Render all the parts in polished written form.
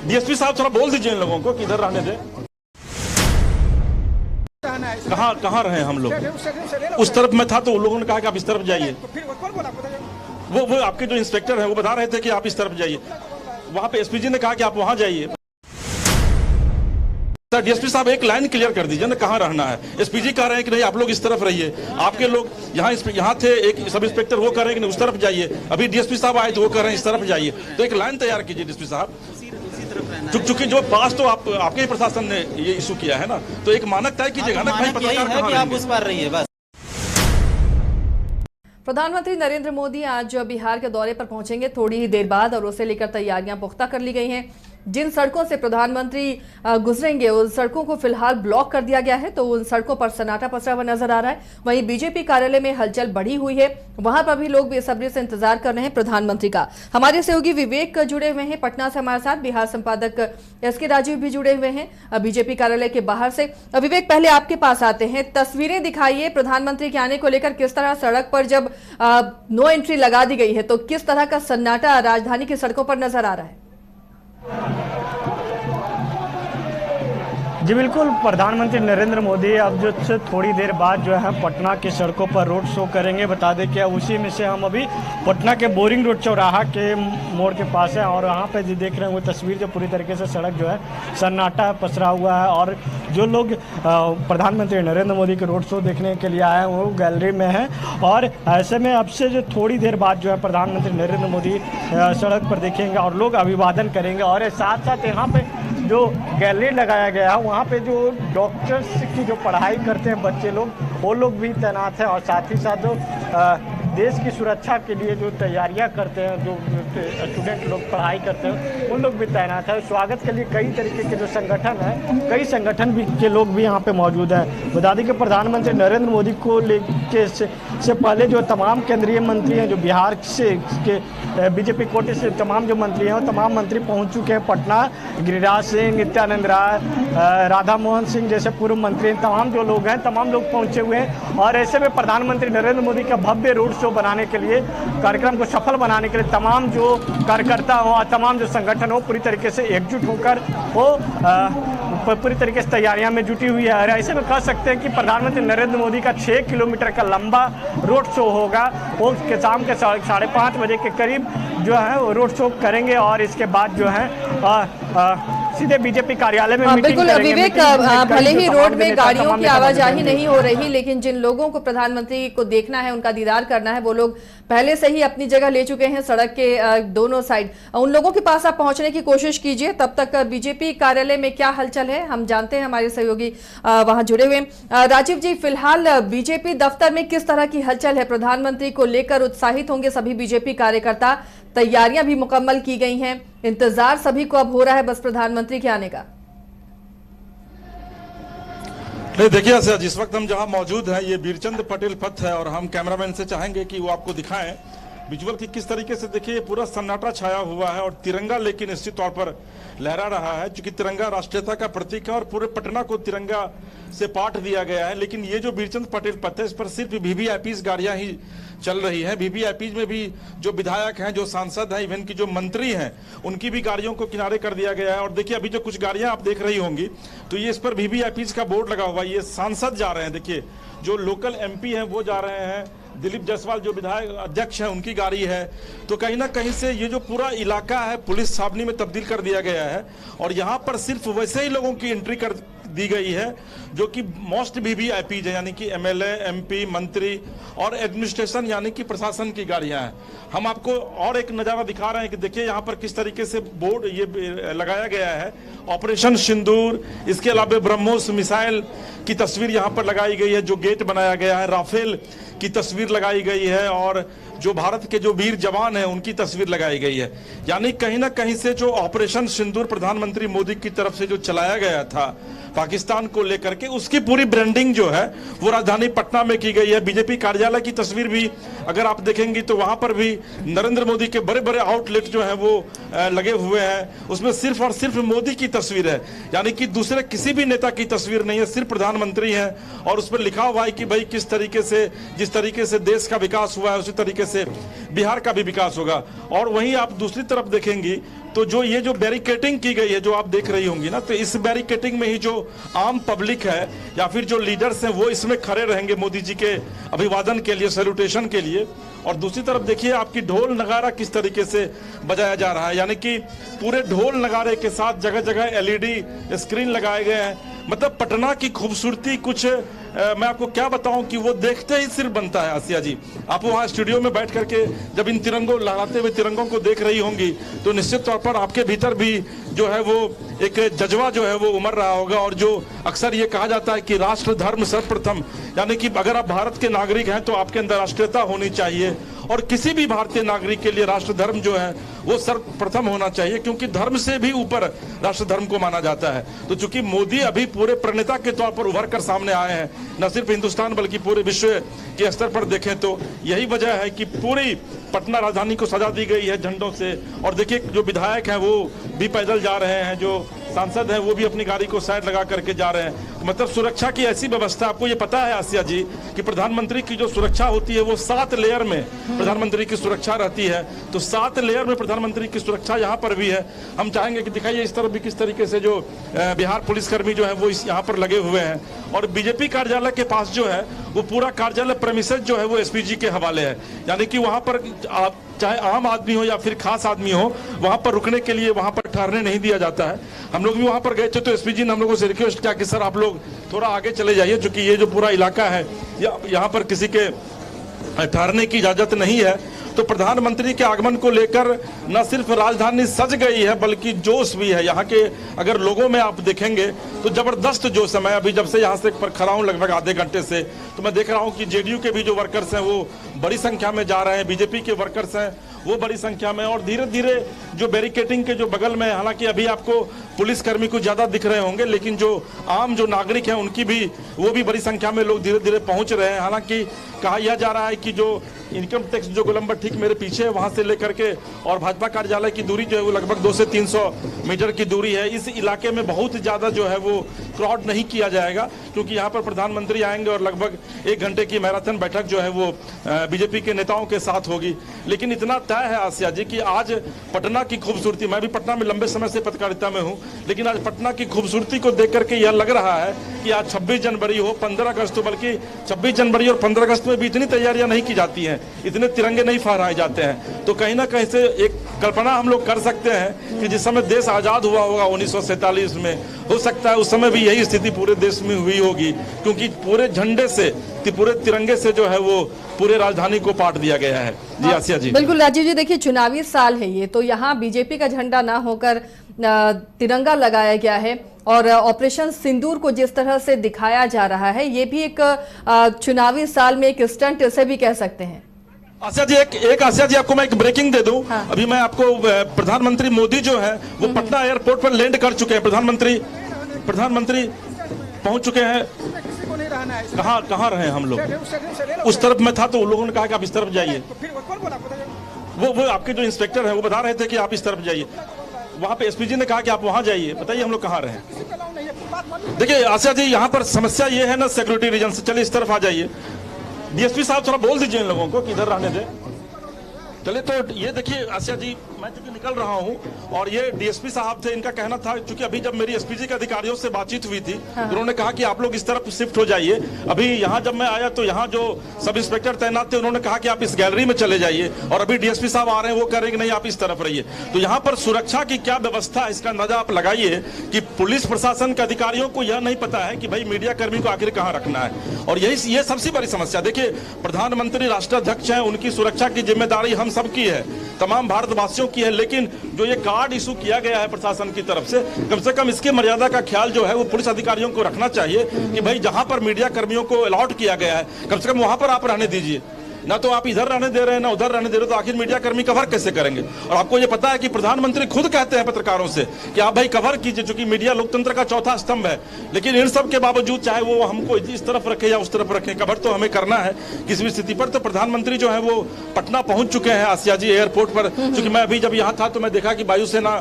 DSP साहब थोड़ा बोल दीजिए इन लोगों को कि इधर रहने दें। कहाँ रहे हम लोग? उस तरफ मैं था तो उन लोगों ने कहा कि आप इस तरफ जाइए। वो आपके जो इंस्पेक्टर है वो बता रहे थे कि आप इस तरफ जाइए। वहां पे एसपीजी ने कहा कि आप वहां जाइए। सर डीएसपी साहब एक लाइन क्लियर कर दीजिए ना, कहाँ रहना है? एसपीजी कह रहे हैं कि नहीं आप लोग इस तरफ रहिए, आपके लोग यहाँ थे, एक सब इंस्पेक्टर वो कह रहे हैं कि नहीं उस तरफ जाइए, अभी डीएसपी साहब आए तो वो कह रहे हैं इस तरफ जाइए। तो एक लाइन तैयार कीजिए डीएसपी साहब। चूंकि जो पास तो आपके ही प्रशासन ने ये इशू किया है ना, तो एक मानक तय कीजिएगा ना, भाई पत्रकार कहाँ आप उस पर रहिए बस। प्रधानमंत्री नरेंद्र मोदी आज बिहार के दौरे पर पहुंचेंगे थोड़ी ही देर बाद और उसे लेकर तैयारियां पुख्ता कर ली गई हैं। जिन सड़कों से प्रधानमंत्री गुजरेंगे उन सड़कों को फिलहाल ब्लॉक कर दिया गया है, तो उन सड़कों पर सन्नाटा पसरा हुआ नजर आ रहा है। वहीं बीजेपी कार्यालय में हलचल बढ़ी हुई है, वहां पर भी लोग बेसब्री से इंतजार कर रहे हैं प्रधानमंत्री का। हमारे सहयोगी विवेक जुड़े हुए हैं पटना से हमारे साथ, बिहार संपादक एसके राजीव भी जुड़े हुए हैं बीजेपी कार्यालय के बाहर से। विवेक, पहले आपके पास आते हैं, तस्वीरें दिखाइए प्रधानमंत्री के आने को लेकर। किस तरह सड़क पर जब नो एंट्री लगा दी गई है तो किस तरह का सन्नाटा राजधानी की सड़कों पर नजर आ रहा है? जी बिल्कुल, प्रधानमंत्री नरेंद्र मोदी अब जो थोड़ी देर बाद जो है पटना की सड़कों पर रोड शो करेंगे। बता दें कि उसी में से हम अभी पटना के बोरिंग रोड चौराहा के मोड़ के पास है और वहाँ पे जो देख रहे हैं वो तस्वीर जो पूरी तरीके से सड़क जो है सन्नाटा पसरा हुआ है और जो लोग प्रधानमंत्री नरेंद्र मोदी के रोड शो देखने के लिए आए हैं वो गैलरी में हैं। और ऐसे में अब से जो थोड़ी देर बाद जो है प्रधानमंत्री नरेंद्र मोदी सड़क पर देखेंगे और लोग अभिवादन करेंगे। और साथ साथ यहाँ पे जो गैलरी लगाया गया है वहाँ पे जो डॉक्टर्स की जो पढ़ाई करते हैं बच्चे लोग, वो लोग भी तैनात हैं और साथ ही साथ जो देश की सुरक्षा के लिए जो तैयारियां करते हैं, जो स्टूडेंट लोग पढ़ाई करते हैं, उन लोग भी तैनात है। स्वागत के लिए कई तरीके के जो संगठन है, कई संगठन भी के लोग भी यहाँ पे मौजूद हैं। बता दें कि प्रधानमंत्री नरेंद्र मोदी को लेके से पहले जो तमाम केंद्रीय मंत्री हैं, जो बिहार से के बीजेपी कोटे से तमाम जो मंत्री हैं, वो तमाम मंत्री पहुँच चुके हैं पटना। गिरिराज सिंह, नित्यानंद राय, राधा मोहन सिंह जैसे पूर्व मंत्री, तमाम जो लोग हैं, तमाम लोग पहुँचे हुए हैं। और ऐसे में प्रधानमंत्री नरेंद्र मोदी का भव्य रोड शो बनाने के लिए, कार्यक्रम को सफल बनाने के लिए तमाम जो कार्यकर्ता हो, तमाम जो संगठन हो, पूरी तरीके से एकजुट होकर वो पूरी तरीके से तैयारियां में जुटी हुई है। ऐसे में कह सकते हैं कि प्रधानमंत्री नरेंद्र मोदी का 6 किलोमीटर का लंबा रोड शो होगा। वो शाम के 5:30 बजे के करीब जो है वो रोड शो करेंगे और इसके बाद जो है सीधे बीजेपी कार्यालय में मीटिंग बिल्कुल विवेक, भले ही रोड में गाड़ियों की आवाजाही नहीं हो रही, लेकिन जिन लोगों को प्रधानमंत्री को देखना है, उनका दीदार करना है, वो लोग पहले से ही अपनी जगह ले चुके हैं सड़क के दोनों साइड। उन लोगों के पास आप पहुंचने की कोशिश कीजिए। तब तक बीजेपी कार्यालय में क्या हलचल है हम जानते हैं, हमारे सहयोगी वहां जुड़े हुए। राजीव जी, फिलहाल बीजेपी दफ्तर में किस तरह की हलचल है? प्रधानमंत्री को लेकर उत्साहित होंगे सभी बीजेपी कार्यकर्ता, तैयारियां भी मुकम्मल की गई हैं, इंतजार सभी को अब हो रहा है बस प्रधानमंत्री के आने का। नहीं देखिए सर, जिस वक्त हम जहां मौजूद हैं ये बीरचंद पटेल पथ है और हम कैमरामैन से चाहेंगे कि वो आपको दिखाएं विजुअल की किस तरीके से। देखिए पूरा सन्नाटा छाया हुआ है और तिरंगा लेकिन निश्चित तौर पर लहरा रहा है, क्योंकि तिरंगा राष्ट्रीयता का प्रतीक है और पूरे पटना को तिरंगा से पाट दिया गया है। लेकिन ये जो बीरचंद पटेल पथ है, इस पर सिर्फ वीवीआईपी गाड़ियां ही चल रही है। वीवीआईपी में भी जो विधायक हैं, जो सांसद हैं, इवन की जो मंत्री हैं, उनकी भी गाड़ियों को किनारे कर दिया गया है। और देखिए अभी जो कुछ गाड़ियां आप देख रही होंगी तो ये इस पर वीवीआईपी का बोर्ड लगा हुआ है। ये सांसद जा रहे हैं, देखिए जो लोकल एमपी हैं वो जा रहे हैं, दिलीप जायसवाल जो विधायक अध्यक्ष हैं उनकी गाड़ी है। तो कहीं ना कहीं से ये जो पूरा इलाका है पुलिस छावनी में तब्दील कर दिया गया है और यहाँ पर सिर्फ वैसे ही लोगों की एंट्री कर दी गई है जो कि मोस्ट वीवीआईपी है, यानी कि एमएलए, एमपी, मंत्री और एडमिनिस्ट्रेशन यानी कि प्रशासन की गाड़ियां हैं। हम आपको और एक नज़ारा दिखा रहे हैं कि देखिए यहाँ पर किस तरीके से बोर्ड ये लगाया गया है, ऑपरेशन सिंदूर, इसके अलावा ब्रह्मोस मिसाइल की तस्वीर यहाँ पर लगाई गई है, जो गेट बनाया गया है, राफेल की तस्वीर लगाई गई है और जो भारत के जो वीर जवान हैं उनकी तस्वीर लगाई गई है। यानी कहीं ना कहीं से जो ऑपरेशन सिंदूर प्रधानमंत्री मोदी की तरफ से जो चलाया गया था पाकिस्तान को लेकर के, उसकी पूरी ब्रांडिंग जो है वो राजधानी पटना में की गई है। बीजेपी कार्यालय की तस्वीर भी अगर आप देखेंगी तो वहां पर भी नरेंद्र मोदी के बड़े बड़े आउटलेट जो है वो लगे हुए हैं, उसमें सिर्फ और सिर्फ मोदी की तस्वीर है, यानी कि दूसरे किसी भी नेता की तस्वीर नहीं है, सिर्फ प्रधानमंत्री है। और उस पर लिखा हुआ है कि भाई किस तरीके से, जिस तरीके से देश का विकास हुआ है उसी तरीके से बिहार का भी विकास होगा। और वहीं आप दूसरी तरफ देखेंगी तो जो ये जो बैरिकेटिंग की गई है जो आप देख रही होंगी ना, तो इस बैरिकेटिंग में ही जो आम पब्लिक है या फिर जो लीडर्स हैं वो इसमें खड़े रहेंगे मोदी जी के अभिवादन के लिए, सैल्यूटेशन के लिए। और दूसरी तरफ देखिए आपकी ढोल नगारा किस तरीके से बजाया जा रहा है, यानी कि पूरे ढोल नगारे के साथ जगह जगह LED स्क्रीन लगाए गए हैं। मतलब पटना की खूबसूरती कुछ मैं आपको क्या बताऊं कि वो देखते ही सिर बनता है। आसिया जी, आप वहाँ स्टूडियो में बैठ करके जब इन तिरंगों लहराते हुए तिरंगों को देख रही होंगी तो निश्चित तौर पर आपके भीतर भी जो है वो एक जज्बा जो है वो उमड़ रहा होगा। और जो अक्सर ये कहा जाता है कि राष्ट्र धर्म सर्वप्रथम, यानी कि अगर आप भारत के नागरिक हैं तो आपके अंदर राष्ट्रीयता होनी चाहिए और किसी भी भारतीय नागरिक के लिए राष्ट्र धर्म जो है वो सर्वप्रथम होना चाहिए, क्योंकि धर्म से भी ऊपर राष्ट्र धर्म को माना जाता है। तो चूंकि मोदी अभी पूरे प्रणेता के तौर पर उभर कर सामने आए हैं, न सिर्फ हिंदुस्तान बल्कि पूरे विश्व के स्तर पर देखें तो यही वजह है कि पूरी पटना राजधानी को सजा दी गई है झंडों से। और देखिए जो विधायक हैं वो भी पैदल जा रहे हैं, जो सांसद हैं वो भी अपनी गाड़ी को साइड लगा करके जा रहे हैं। मतलब सुरक्षा की ऐसी व्यवस्था, आपको ये पता है आसिया जी कि प्रधानमंत्री की जो सुरक्षा होती है वो 7 लेयर में प्रधानमंत्री की सुरक्षा रहती है। तो 7 लेयर में प्रधानमंत्री की सुरक्षा यहाँ पर भी है। हम चाहेंगे कि दिखाइए इस तरफ भी किस तरीके से जो बिहार पुलिसकर्मी जो है वो यहाँ पर लगे हुए हैं। और बीजेपी कार्यालय के पास जो है वो पूरा कार्यालय प्रेमिसेस जो है वो SPG के हवाले है, यानी कि वहाँ पर चाहे आम आदमी हो या फिर खास आदमी हो, वहां पर रुकने के लिए वहां पर ठहरने नहीं दिया जाता है। हम लोग भी वहां पर गए थे तो SPG ने हम लोगों से रिक्वेस्ट किया कि सर आप लोग थोड़ा आगे चले जाइए, क्योंकि ये जो पूरा इलाका है यहाँ पर किसी के ठहरने की इजाजत नहीं है। तो प्रधानमंत्री के आगमन को लेकर न सिर्फ राजधानी सज गई है बल्कि जोश भी है। यहाँ के अगर लोगों में आप देखेंगे तो जबरदस्त जोश है। मैं अभी जब से यहाँ से पर खड़ा हूँ लगभग आधे घंटे से, तो मैं देख रहा हूँ कि JDU के भी जो वर्कर्स हैं वो बड़ी संख्या में जा रहे हैं, BJP के वर्कर्स हैं वो बड़ी संख्या में। और धीरे धीरे जो बैरिकेटिंग के जो बगल में, हालांकि अभी आपको पुलिसकर्मी को ज्यादा दिख रहे होंगे, लेकिन जो आम जो नागरिक हैं उनकी भी वो भी बड़ी संख्या में लोग धीरे धीरे पहुंच रहे हैं। हालांकि कहा यह जा रहा है कि जो इनकम टैक्स जो गोलंबर ठीक मेरे पीछे है वहां से लेकर के और भाजपा कार्यालय की दूरी जो है वो लगभग 200 से 300 मीटर की दूरी है। इस इलाके में बहुत ज्यादा जो है वो क्राउड नहीं किया जाएगा, क्योंकि यहाँ पर प्रधानमंत्री आएंगे और लगभग 1 घंटे की मैराथन बैठक जो है वो बीजेपी के नेताओं के साथ होगी। लेकिन इतना तय है आसिया जी कि आज पटना की खूबसूरती, मैं भी पटना में लंबे समय से पत्रकारिता में हूँ, लेकिन आज पटना की खूबसूरती को देख करके यह लग रहा है कि आज 26 जनवरी हो, 15 अगस्त हो, बल्कि 26 जनवरी और 15 अगस्त में भी इतनी तैयारियां नहीं की जाती हैं, इतने तिरंगे नहीं फहराए जाते हैं। तो कहीं ना कहीं से एक कल्पना हम लोग कर सकते हैं कि जिस समय देश आजाद हुआ होगा 1947 में, हो सकता है उस समय भी यही स्थिति पूरे देश में हुई होगी, क्योंकि पूरे झंडे से, पूरे तिरंगे से जो है वो पूरे राजधानी को पाट दिया गया है। जी आसिया जी, बिल्कुल राजीव जी, देखिए चुनावी साल है ये, तो यहाँ बीजेपी का झंडा ना होकर तिरंगा लगाया गया है और ऑपरेशन सिंदूर को जिस तरह से दिखाया जा रहा है ये भी एक चुनावी साल में एक स्टंट इसे भी कह सकते हैं। आसिया जी एक आसिया जी आपको मैं एक ब्रेकिंग दे दूं। हाँ। अभी मैं आपको प्रधानमंत्री मोदी जो है वो पटना एयरपोर्ट पर लैंड कर चुके हैं। प्रधानमंत्री पहुंच चुके हैं। कहाँ रहे हम लोग? उस तरफ में था तो उन लोगों ने कहा कि आप इस तरफ जाइए। वो आपके जो इंस्पेक्टर हैं वो बता रहे थे कि आप इस तरफ जाइए। वहां पे SPG ने कहा कि आप वहां जाइए। बताइए हम लोग कहाँ रहे? देखिए आसिया जी, यहाँ पर समस्या ये है ना सिक्योरिटी रीजन से। चलिए इस तरफ आ जाइए। DSP साहब थोड़ा बोल दीजिए इन लोगों को कि इधर रहने दें। चलिए तो ये देखिए आसिया जी, मैं चूंकि निकल रहा हूं और ये DSP साहब थे, इनका कहना था, क्योंकि अभी जब मेरी SPG के अधिकारियों से बातचीत हुई थी तो उन्होंने कहा कि आप लोग इस तरफ शिफ्ट हो जाइए। अभी यहाँ जब मैं आया तो यहाँ जो सब इंस्पेक्टर तैनात थे उन्होंने कहा कि आप इस गैलरी में चले जाइए, और अभी DSP साहब आ रहे हैं वो कह रहे हैं कि नहीं आप इस तरफ रहिए। तो यहाँ पर सुरक्षा की क्या व्यवस्था है इसका अंदाजा आप लगाइए कि पुलिस प्रशासन के अधिकारियों को यह नहीं पता है कि भाई मीडिया कर्मी को आखिर कहाँ रखना है। और ये सबसे बड़ी समस्या। देखिए प्रधानमंत्री राष्ट्राध्यक्ष हैं, उनकी सुरक्षा की जिम्मेदारी हम सबकी है, तमाम भारतवासियों की है, लेकिन जो ये कार्ड इशू किया गया है प्रशासन की तरफ से कम इसकी मर्यादा का ख्याल जो है वो पुलिस अधिकारियों को रखना चाहिए कि भाई जहां पर मीडिया कर्मियों को अलाउड किया गया है कम से कम वहां पर आप रहने दीजिए। ना तो आप इधर रहने दे रहे हैं ना उधर रहने दे रहे, तो आखिर मीडिया कर्मी कवर कैसे करेंगे? और आपको ये पता है कि प्रधानमंत्री खुद कहते हैं पत्रकारों से कि आप भाई कवर कीजिए, क्योंकि मीडिया लोकतंत्र का चौथा स्तंभ है। लेकिन इन सब के बावजूद चाहे वो हमको इस तरफ रखे या उस तरफ रखे, कवर तो हमें करना है किसी भी स्थिति पर। तो प्रधानमंत्री जो है वो पटना पहुंच चुके हैं आसिया जी एयरपोर्ट पर। क्योंकि मैं अभी जब यहाँ था तो मैं देखा कि वायुसेना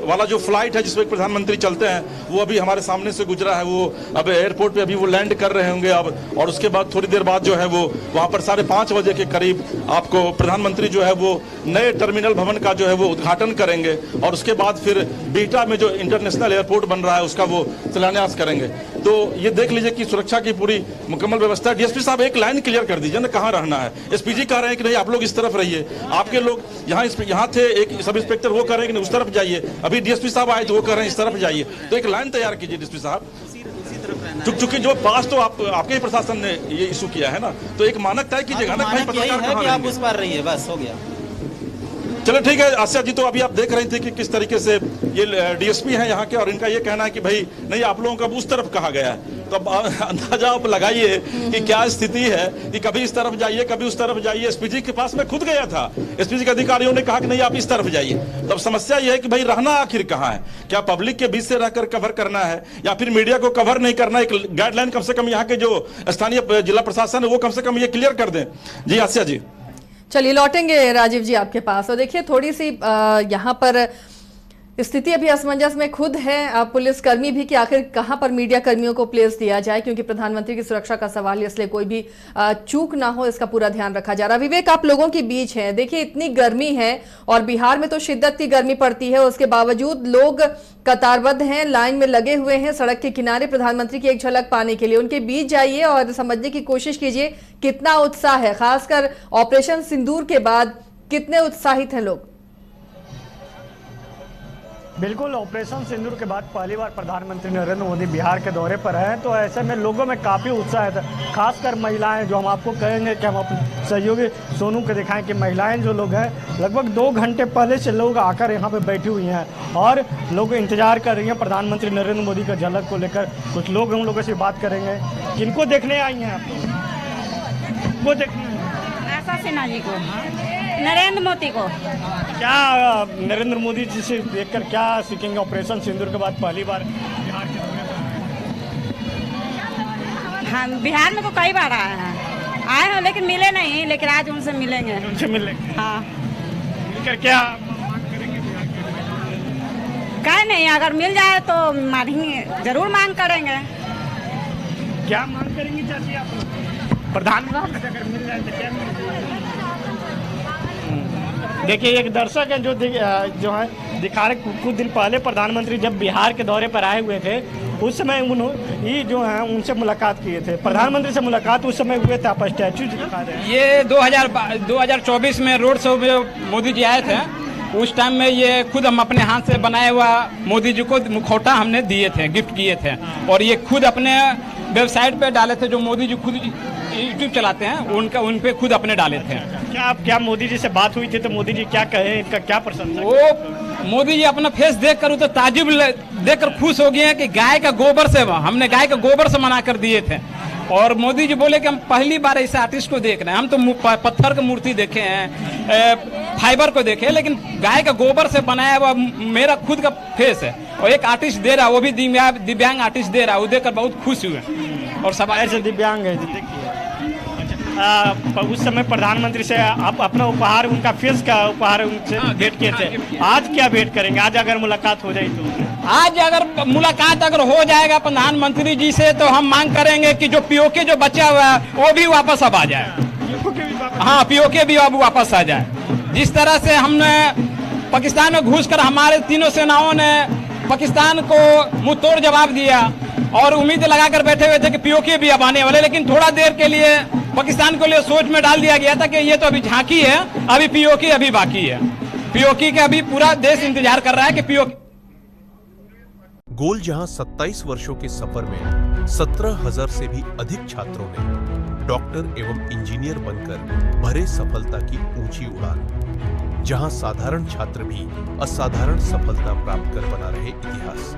वाला जो फ्लाइट है जिसमें प्रधानमंत्री चलते हैं वो अभी हमारे सामने से गुजरा है। वो अब एयरपोर्ट पे अभी वो लैंड कर रहे होंगे अब, और उसके बाद थोड़ी देर बाद जो है वो वहाँ पर 5:30 बजे के करीब आपको प्रधानमंत्री जो है वो नए टर्मिनल भवन का जो है वो उद्घाटन करेंगे और उसके बाद फिर बिहटा में जो इंटरनेशनल एयरपोर्ट बन रहा है उसका वो शिलान्यास करेंगे। तो ये देख लीजिए कि सुरक्षा की पूरी मुकम्मल व्यवस्था। डीएसपी साहब एक लाइन क्लियर कर दीजिए ना, कहाँ रहना है। एसपीजी कह रहे हैं कि नहीं आप लोग इस तरफ रहिए, आपके लोग यहाँ थे, एक सब इंस्पेक्टर वो कह रहे हैं कि नहीं उस तरफ जाइए, अभी डीएसपी साहब आए तो वो कह रहे हैं इस तरफ जाइए। तो एक लाइन तैयार कीजिए डीएसपी साहब, चूंकि जो पास तो आपके ही प्रशासन ने ये इशू किया है ना, तो एक मानक तय कीजिएगा ना भाई पत्रकार कहाँ आप उस पार रहिए, बस हो गया। चलो ठीक है आसिया जी, तो अभी आप देख रहे थे कि किस तरीके से ये डीएसपी हैं यहाँ के और इनका ये कहना है कि भाई नहीं आप लोगों को उस तरफ कहा गया है। तो अब अंदाजा आप लगाइए कि क्या स्थिति है कि कभी इस तरफ जाइए कभी उस तरफ जाइए। एसपीजी के पास मैं खुद गया था, एसपीजी के अधिकारियों ने कहा कि नहीं आप इस तरफ जाइए। तो अब समस्या यह है कि भाई रहना आखिर कहाँ है, क्या पब्लिक के बीच से रहकर कवर करना है या फिर मीडिया को कवर नहीं करना। एक गाइडलाइन कम से कम यहाँ के जो स्थानीय जिला प्रशासन है वो कम से कम ये क्लियर कर दें। जी आसिया जी। चलिए लौटेंगे राजीव जी आपके पास। और देखिए थोड़ी सी यहाँ पर स्थिति अभी असमंजस में खुद है पुलिस कर्मी भी कि आखिर कहां पर मीडिया कर्मियों को प्लेस दिया जाए, क्योंकि प्रधानमंत्री की सुरक्षा का सवाल है, इसलिए कोई भी चूक ना हो इसका पूरा ध्यान रखा जा रहा है। विवेक आप लोगों के बीच हैं, देखिए इतनी गर्मी है और बिहार में तो शिद्दत की गर्मी पड़ती है, उसके बावजूद लोग कतारबद्ध हैं, लाइन में लगे हुए हैं सड़क के किनारे प्रधानमंत्री की एक झलक पाने के लिए। उनके बीच जाइए और समझने की कोशिश कीजिए कितना उत्साह है, खासकर ऑपरेशन सिंदूर के बाद कितने उत्साहित हैं लोग। बिल्कुल, ऑपरेशन सिंदूर के बाद पहली बार प्रधानमंत्री नरेंद्र मोदी बिहार के दौरे पर हैं, तो ऐसे में लोगों में काफ़ी उत्साह है, खासकर महिलाएं, जो हम आपको कहेंगे कि हम अपने सहयोगी सोनू को दिखाएं कि महिलाएं जो लोग हैं लगभग 2 घंटे पहले से लोग आकर यहाँ पे बैठी हुई हैं और लोग इंतजार कर रही हैं प्रधानमंत्री नरेंद्र मोदी का झलक को लेकर। कुछ लोग हम लोगों से बात करेंगे। किनको देखने आई हैं आप लोग? वो देखने आशा सिन्हा जी को, नरेंद्र मोदी को। क्या नरेंद्र मोदी जी से देखकर क्या सीखेंगे ऑपरेशन सिंदूर के बाद पहली बार बिहार के दौरे पर? हाँ, बिहार में तो कई बार आए हैं लेकिन मिले नहीं, लेकिन आज उनसे मिलेंगे। उनसे मिलेंगे? हाँ। मिलकर क्या मांग करेंगे? कहीं नहीं, अगर मिल जाए तो मांगेंगे, जरूर मांग करेंगे। क्या मांग करेंगी चाची आप? प्रधानमंत्री अगर मिल जाए तो क्या? देखिए एक दर्शक है जो है दिखा रहे, कुछ दिन पहले प्रधानमंत्री जब बिहार के दौरे पर आए हुए थे उस समय उन्होंने ये जो है उनसे मुलाकात किए थे। प्रधानमंत्री से मुलाकात उस समय हुए थे, आप स्टैचू दिखा रहे हैं। ये 2024 में रोड शो में मोदी जी आए थे, उस टाइम में ये खुद हम अपने हाथ से बनाया हुआ मोदी जी को मुखौटा हमने दिए थे, गिफ्ट किए थे और ये खुद अपने वेबसाइट पे डाले थे। जो मोदी जी खुद यूट्यूब चलाते हैं उन पे खुद अपने डाले थे। क्या मोदी जी से बात हुई थी तो मोदी जी क्या कहे, इनका क्या प्रशंसा? वो मोदी जी अपना फेस देख कर तो ताजुब देखकर खुश हो गए हैं कि गाय का गोबर से हमने गाय का गोबर से बना कर दिए थे। और मोदी जी बोले कि हम पहली बार ऐसे आर्टिस्ट को देख रहे हैं, हम तो पत्थर की मूर्ति देखे हैं, फाइबर को देखे, लेकिन गाय का गोबर से बनाया हुआ मेरा खुद का फेस है और एक आर्टिस्ट दे रहा है, वो भी दिव्यांग आर्टिस्ट दे रहा है, वो देखकर बहुत खुश हुए। और सब ऐसे दिव्यांग है। देखिए उस समय प्रधानमंत्री से आप अपना उपहार, उनका फेस का उपहार उनसे भेंट किए थे, आज क्या भेंट करेंगे? आज अगर मुलाकात हो जाए तो? आज अगर मुलाकात हो जाएगा प्रधानमंत्री जी से तो हम मांग करेंगे कि जो पीओके जो बचा हुआ है वो भी वापस अब आ जाए। हाँ, पीओके भी अब वापस आ जाए। जिस तरह से हमने पाकिस्तान में घुसकर हमारे तीनों सेनाओं ने पाकिस्तान को मुंह तोड़ जवाब दिया और उम्मीद लगाकर बैठे हुए थे कि पीओके भी अब आने वाले, लेकिन थोड़ा देर के लिए पाकिस्तान को लिए सोच में डाल दिया गया था कि ये तो अभी झांकी है, अभी पीओके अभी बाकी है। पीओके का अभी पूरा देश इंतजार कर रहा है कि पीओके। गोल जहां 27 वर्षों के सफर में 17,000 से भी अधिक छात्रों ने डॉक्टर एवं इंजीनियर बनकर भरे सफलता की ऊंची उड़ान, जहां साधारण छात्र भी असाधारण सफलता प्राप्त कर बना रहे इतिहास।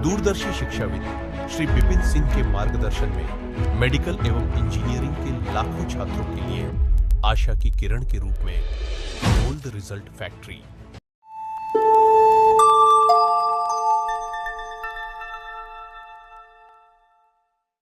दूरदर्शी शिक्षाविद श्री विपिन सिंह के मार्गदर्शन में मेडिकल एवं इंजीनियरिंग के लाखों छात्रों के लिए आशा की किरण के रूप में गोल्ड रिजल्ट फैक्ट्री